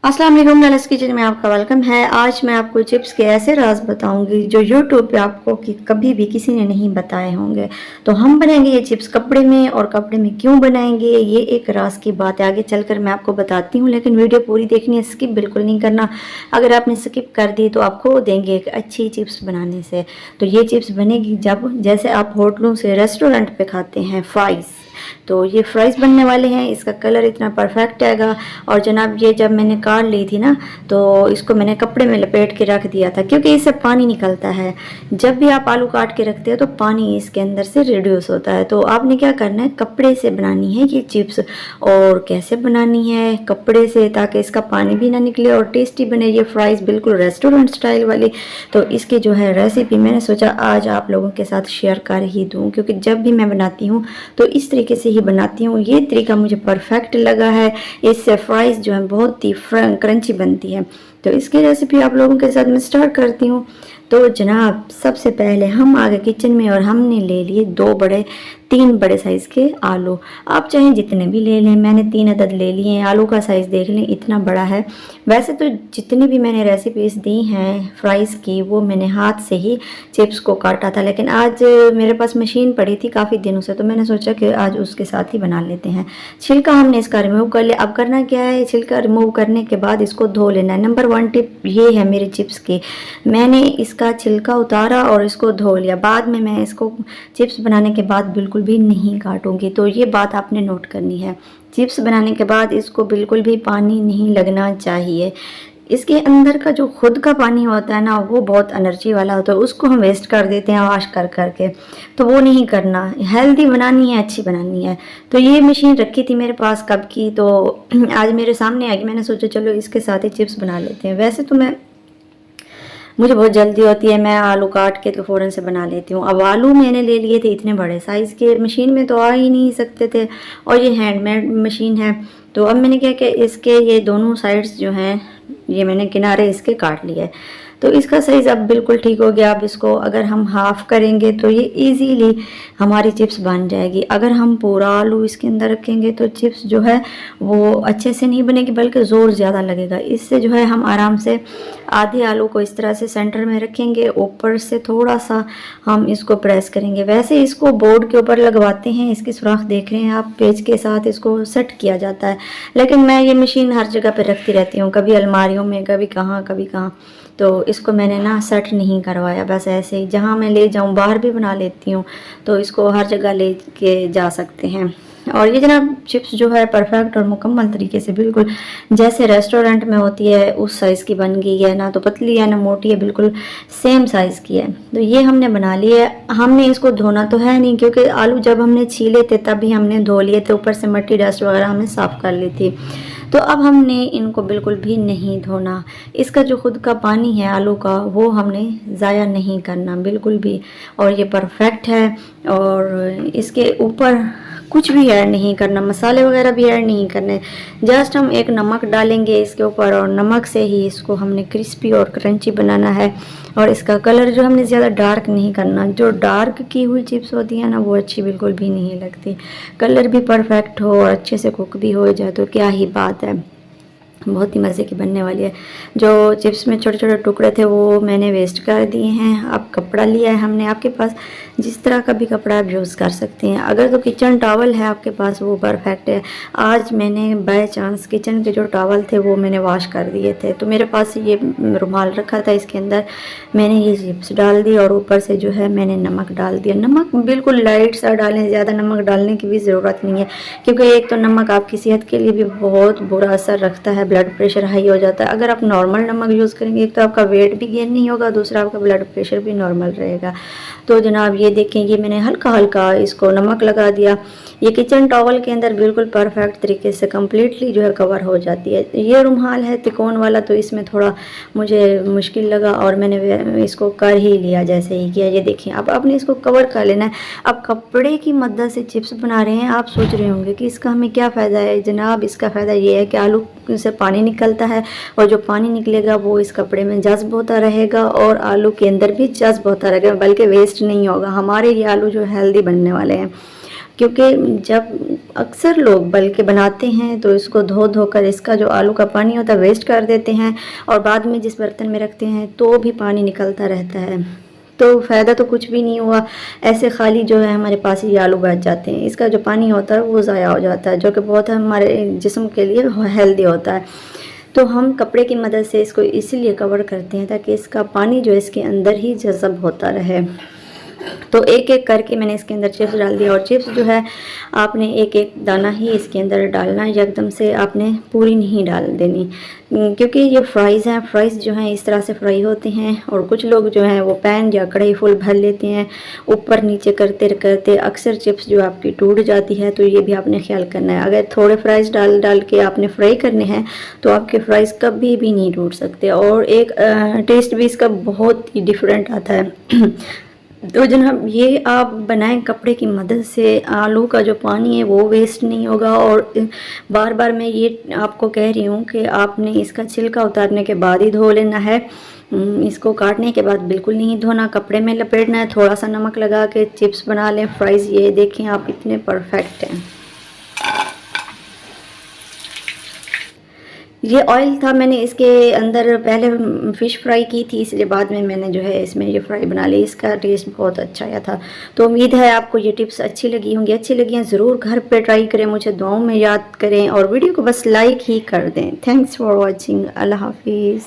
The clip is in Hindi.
अस्सलाम वालेकुम, नलस किचन में आपका वेलकम है। आज मैं आपको चिप्स के ऐसे राज बताऊंगी जो यूट्यूब पे आपको कभी भी किसी ने नहीं बताए होंगे। तो हम बनाएंगे ये चिप्स कपड़े में, और कपड़े में क्यों बनाएंगे ये एक राज की बात है। आगे चलकर मैं आपको बताती हूँ, लेकिन वीडियो पूरी देखनी है, स्किप बिल्कुल नहीं करना। अगर आपने स्किप कर दी तो आप खो देंगे एक अच्छी चिप्स बनाने से। तो ये चिप्स बनेगी जब जैसे आप होटलों से रेस्टोरेंट पे खाते हैं फ्राइज़, तो ये फ्राइज़ बनने वाले हैं। इसका कलर इतना परफेक्ट हैगा। और जनाब ये जब मैंने काट ली थी ना, तो इसको मैंने कपड़े में लपेट के रख दिया था, क्योंकि इससे पानी निकलता है। जब भी आप आलू काट के रखते हो तो पानी इसके अंदर से रिड्यूस होता है। तो आपने क्या करना है, कपड़े से बनानी है ये चिप्स। और कैसे बनानी है, कपड़े से, ताकि इसका पानी भी ना निकले और टेस्टी बने ये फ्राइज़, बिल्कुल रेस्टोरेंट स्टाइल वाली। तो इसकी जो है रेसिपी मैंने सोचा आज आप लोगों के साथ शेयर कर ही दूँ, क्योंकि जब भी मैं बनाती हूँ तो इस तरीके से ही बनाती हूँ। ये तरीका मुझे परफेक्ट लगा है। इससे फ्राइज़ जो है बहुत ही क्रंची बनती है। तो इसकी रेसिपी आप लोगों के साथ मैं स्टार्ट करती हूँ। तो जनाब सबसे पहले हम आ गए किचन में और हमने ले लिए 3 बड़े साइज़ के आलू। आप चाहे जितने भी ले लें, मैंने 3 अदद ले लिए हैं। आलू का साइज़ देख लें, इतना बड़ा है। वैसे तो जितनी भी मैंने रेसिपीज़ दी हैं फ्राइज़ की, वो मैंने हाथ से ही चिप्स को काटा था, लेकिन आज मेरे पास मशीन पड़ी थी काफ़ी दिनों से, तो मैंने सोचा कि आज उसके साथ ही बना लेते हैं। छिलका हमने इसका रिमूव कर लिया। अब करना क्या है, छिलका रिमूव करने के बाद इसको धो लेना है। नंबर 1 टिप ये है मेरे चिप्स की, मैंने इसका छिलका उतारा और इसको धो लिया। बाद में मैं इसको चिप्स बनाने के बाद बिल्कुल भी नहीं काटूंगी, तो ये बात आपने नोट करनी है। चिप्स बनाने के बाद इसको बिल्कुल भी पानी नहीं लगना चाहिए। इसके अंदर का जो खुद का पानी होता है ना, वो बहुत एनर्जी वाला होता है, उसको हम वेस्ट कर देते हैं वॉश कर करके। तो वो नहीं करना, हेल्दी बनानी है, अच्छी बनानी है। तो ये मशीन रखी थी मेरे पास कब की, तो आज मेरे सामने आ गई। मैंने सोचा चलो इसके साथ ही चिप्स बना लेते हैं। वैसे तो मुझे बहुत जल्दी होती है, मैं आलू काट के तो फ़ौरन से बना लेती हूँ। अब आलू मैंने ले लिए थे इतने बड़े साइज़ के, मशीन में तो आ ही नहीं सकते थे, और ये हैंडमेड मशीन है। तो अब मैंने क्या किया, इसके ये दोनों साइड्स जो हैं, ये मैंने किनारे इसके काट लिए। तो इसका साइज़ अब बिल्कुल ठीक हो गया। अब इसको अगर हम हाफ़ करेंगे तो ये इजीली हमारी चिप्स बन जाएगी। अगर हम पूरा आलू इसके अंदर रखेंगे तो चिप्स जो है वो अच्छे से नहीं बनेगी, बल्कि ज़ोर ज़्यादा लगेगा। इससे जो है हम आराम से आधे आलू को इस तरह से सेंटर में रखेंगे, ऊपर से थोड़ा सा हम इसको प्रेस करेंगे। वैसे इसको बोर्ड के ऊपर लगवाते हैं, इसकी सुराख देख रहे हैं आप, पेज के साथ इसको सेट किया जाता है। लेकिन मैं ये मशीन हर जगह पे रखती रहती हूँ, कभी अलमारियों में, कभी कहाँ कभी कहाँ। तो इसको मैंने ना सेट नहीं करवाया, बस ऐसे ही जहाँ मैं ले जाऊँ, बाहर भी बना लेती हूँ, तो इसको हर जगह ले के जा सकते हैं। और ये जनाब चिप्स जो है परफेक्ट और मुकम्मल तरीके से बिल्कुल जैसे रेस्टोरेंट में होती है उस साइज़ की बन गई है। ना तो पतली है ना मोटी है, बिल्कुल सेम साइज़ की है। तो ये हमने बना ली है। हमने इसको धोना तो है नहीं, क्योंकि आलू जब हमने छीले थे तभी हमने धो लिए थे, ऊपर से मिट्टी डस्ट वगैरह हमने साफ़ कर ली थी। तो अब हमने इनको बिल्कुल भी नहीं धोना। इसका जो खुद का पानी है आलू का, वो हमने ज़ाया नहीं करना बिल्कुल भी। और ये परफेक्ट है। और इसके ऊपर कुछ भी ऐड नहीं करना, मसाले वगैरह भी ऐड नहीं करने। जस्ट हम एक नमक डालेंगे इसके ऊपर, और नमक से ही इसको हमने क्रिस्पी और क्रंची बनाना है। और इसका कलर जो हमने ज़्यादा डार्क नहीं करना। जो डार्क की हुई चिप्स होती है ना, वो अच्छी बिल्कुल भी नहीं लगती। कलर भी परफेक्ट हो और अच्छे से कुक भी हो जाए तो क्या ही बात है, बहुत ही मज़े की बनने वाली है। जो चिप्स में छोटे छोटे टुकड़े थे वो मैंने वेस्ट कर दिए हैं। अब कपड़ा लिया है हमने, आपके पास जिस तरह का भी कपड़ा आप यूज़ कर सकते हैं। अगर तो किचन टॉवल है आपके पास, वो परफेक्ट है। आज मैंने बाय चांस किचन के जो टॉवल थे वो मैंने वॉश कर दिए थे, तो मेरे पास ये रुमाल रखा था, इसके अंदर मैंने ये चिप्स डाल दी और ऊपर से जो है मैंने नमक डाल दिया। नमक बिल्कुल लाइट सा डालें, ज़्यादा नमक डालने की भी ज़रूरत नहीं है, क्योंकि एक तो नमक आपकी सेहत के लिए भी बहुत बुरा असर रखता है, ब्लड प्रेशर हाई हो जाता है। अगर आप नॉर्मल नमक यूज़ करेंगे, एक तो आपका वेट भी गेन नहीं होगा, दूसरा आपका ब्लड प्रेशर भी नॉर्मल रहेगा। तो जनाब ये देखें, ये मैंने हल्का हल्का इसको नमक लगा दिया। ये किचन टॉवल के अंदर बिल्कुल परफेक्ट तरीके से कम्प्लीटली जो है कवर हो जाती है। ये रुमाल है तिकोन वाला, तो इसमें थोड़ा मुझे मुश्किल लगा और मैंने इसको कर ही लिया जैसे ही किया। ये देखिए, अब आपने इसको कवर कर लेना है। अब कपड़े की मदद से चिप्स बना रहे हैं। आप सोच रहे होंगे कि इसका हमें क्या फ़ायदा है। जनाब इसका फ़ायदा ये है कि आलू से पानी निकलता है, और जो पानी निकलेगा वो इस कपड़े में जज्ब होता रहेगा, और आलू के अंदर भी जज्ब होता रहेगा, बल्कि वेस्ट नहीं होगा। हमारे ये आलू जो हेल्दी बनने वाले हैं, क्योंकि जब अक्सर लोग बल्कि बनाते हैं तो इसको धो धो कर इसका जो आलू का पानी होता है वेस्ट कर देते हैं, और बाद में जिस बर्तन में रखते हैं तो भी पानी निकलता रहता है, तो फ़ायदा तो कुछ भी नहीं हुआ। ऐसे खाली जो है हमारे पास ये आलू बच जाते हैं, इसका जो पानी होता है वो ज़ाया हो जाता है, जो कि बहुत हमारे जिस्म के लिए हेल्दी होता है। तो हम कपड़े की मदद से इसको इसीलिए कवर करते हैं ताकि इसका पानी जो इसके अंदर ही जज़ब होता रहे। तो एक एक करके मैंने इसके अंदर चिप्स डाल दिया, और चिप्स जो है आपने एक एक दाना ही इसके अंदर डालना है, एकदम से आपने पूरी नहीं डाल देनी, क्योंकि ये फ्राइज़ हैं। फ्राइज़ जो हैं इस तरह से फ्राई होते हैं, और कुछ लोग जो हैं वो पैन या कढ़ाई फुल भर लेते हैं, ऊपर नीचे करते करते अक्सर चिप्स जो आपकी टूट जाती है। तो ये भी आपने ख्याल करना है, अगर थोड़े फ्राइज़ डाल के आपने फ्राई करने हैं तो आपके फ्राइज़ कभी भी नहीं टूट सकते, और एक टेस्ट भी इसका बहुत ही डिफरेंट आता है। तो जनाब ये आप बनाएं कपड़े की मदद से, आलू का जो पानी है वो वेस्ट नहीं होगा। और बार बार मैं ये आपको कह रही हूँ कि आपने इसका छिलका उतारने के बाद ही धो लेना है, इसको काटने के बाद बिल्कुल नहीं धोना, कपड़े में लपेटना है, थोड़ा सा नमक लगा के चिप्स बना लें फ्राइज़। ये देखें आप इतने परफेक्ट हैं। ये ऑयल था, मैंने इसके अंदर पहले फ़िश फ्राई की थी, इसलिए बाद में मैंने जो है इसमें ये फ्राई बना ली। इसका टेस्ट बहुत अच्छा आया था। तो उम्मीद है आपको ये टिप्स अच्छी लगी होंगी। अच्छी लगी हैं ज़रूर घर पे ट्राई करें, मुझे दुआओं में याद करें, और वीडियो को बस लाइक ही कर दें। Thanks for watching. अल्लाह हाफिज़।